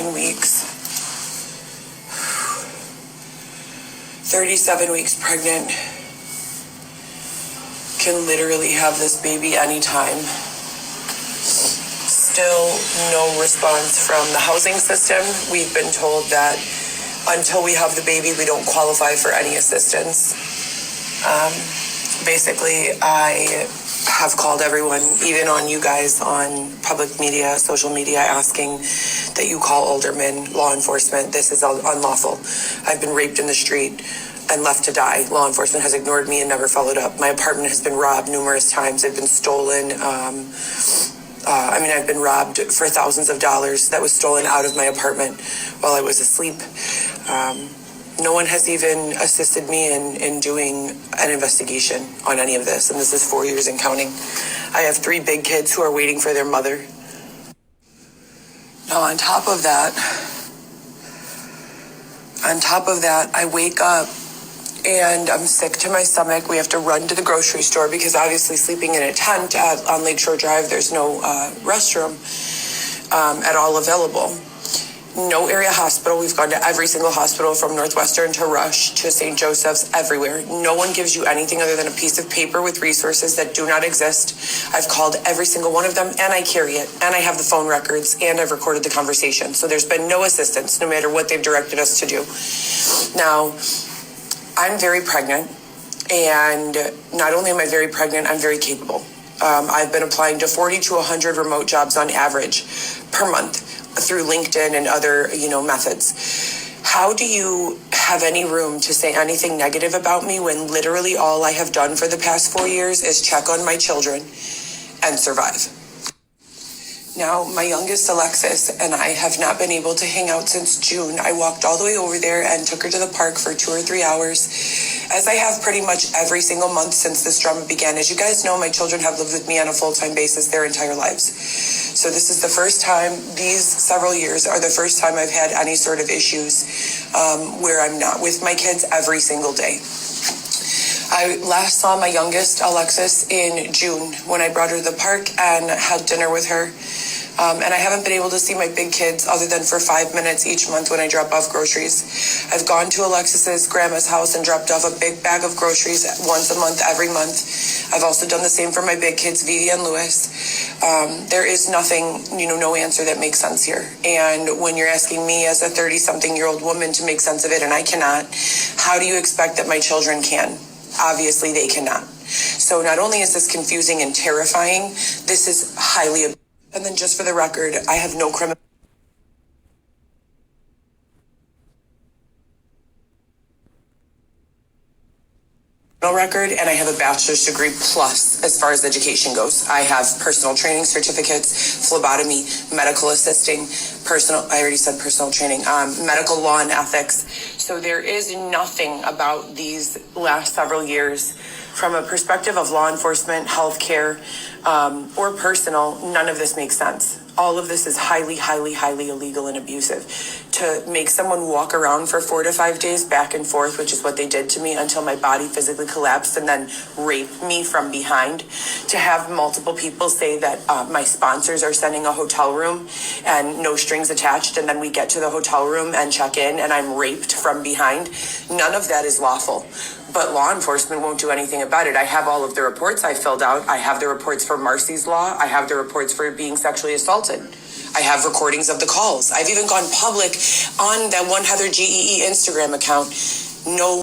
39 weeks, 37 weeks pregnant, can literally have this baby anytime. Still no response from the housing system. We've been told that until we have the baby, we don't qualify for any assistance. Basically, I have called everyone, even on you guys, on public media, social media, asking that you call aldermen, law enforcement. This is unlawful. I've been raped in the street and left to die. Law enforcement has ignored me and never followed up. My apartment has been robbed numerous times. I've been stolen. I've been robbed for thousands of dollars that was stolen out of my apartment while I was asleep. No one has even assisted me in doing an investigation on any of this, and this is 4 years and counting. I have 3 big kids who are waiting for their mother. Now, on top of that, I wake up and I'm sick to my stomach. We have to run to the grocery store because obviously sleeping in a tent on Lakeshore Drive, there's no restroom at all available. No area hospital. We've gone to every single hospital from Northwestern to Rush to St. Joseph's, everywhere. No one gives you anything other than a piece of paper with resources that do not exist. I've called every single one of them, and I carry it, and I have the phone records, and I've recorded the conversation. So there's been no assistance, no matter what they've directed us to do. Now, I'm very pregnant, and not only am I very pregnant, I'm very capable. I've been applying to 40 to 100 remote jobs on average per month through LinkedIn and other, methods. How do you have any room to say anything negative about me when literally all I have done for the past 4 years is check on my children and survive? Now, my youngest, Alexis, and I have not been able to hang out since June. I walked all the way over there and took her to the park for 2 or 3 hours, as I have pretty much every single month since this drama began. As you guys know, my children have lived with me on a full-time basis their entire lives. So this is the first time, these several years are the first time I've had any sort of issues where I'm not with my kids every single day. I last saw my youngest, Alexis, in June when I brought her to the park and had dinner with her. And I haven't been able to see my big kids other than for 5 minutes each month when I drop off groceries. I've gone to Alexis's grandma's house and dropped off a big bag of groceries once a month, every month. I've also done the same for my big kids, Vivi and Lewis. There is nothing, no answer that makes sense here. And when you're asking me as a 30-something-year-old woman to make sense of it, and I cannot, how do you expect that my children can? Obviously, they cannot. So not only is this confusing and terrifying, this is highly... And then just for the record, I have no criminal record, and I have a bachelor's degree plus as far as education goes. I have personal training certificates, phlebotomy, medical assisting, personal training, medical law and ethics. So there is nothing about these last several years from a perspective of law enforcement, healthcare, or personal. None of this makes sense. All of this is highly, highly, highly illegal and abusive. To make someone walk around for 4 to 5 days back and forth, which is what they did to me until my body physically collapsed, and then rape me from behind. To have multiple people say that my sponsors are sending a hotel room and no strings attached, and then we get to the hotel room and check in and I'm raped from behind. None of that is lawful. But law enforcement won't do anything about it. I have all of the reports I filled out. I have the reports for Marcy's Law. I have the reports for being sexually assaulted. I have recordings of the calls. I've even gone public on that one Heather GEE Instagram account. No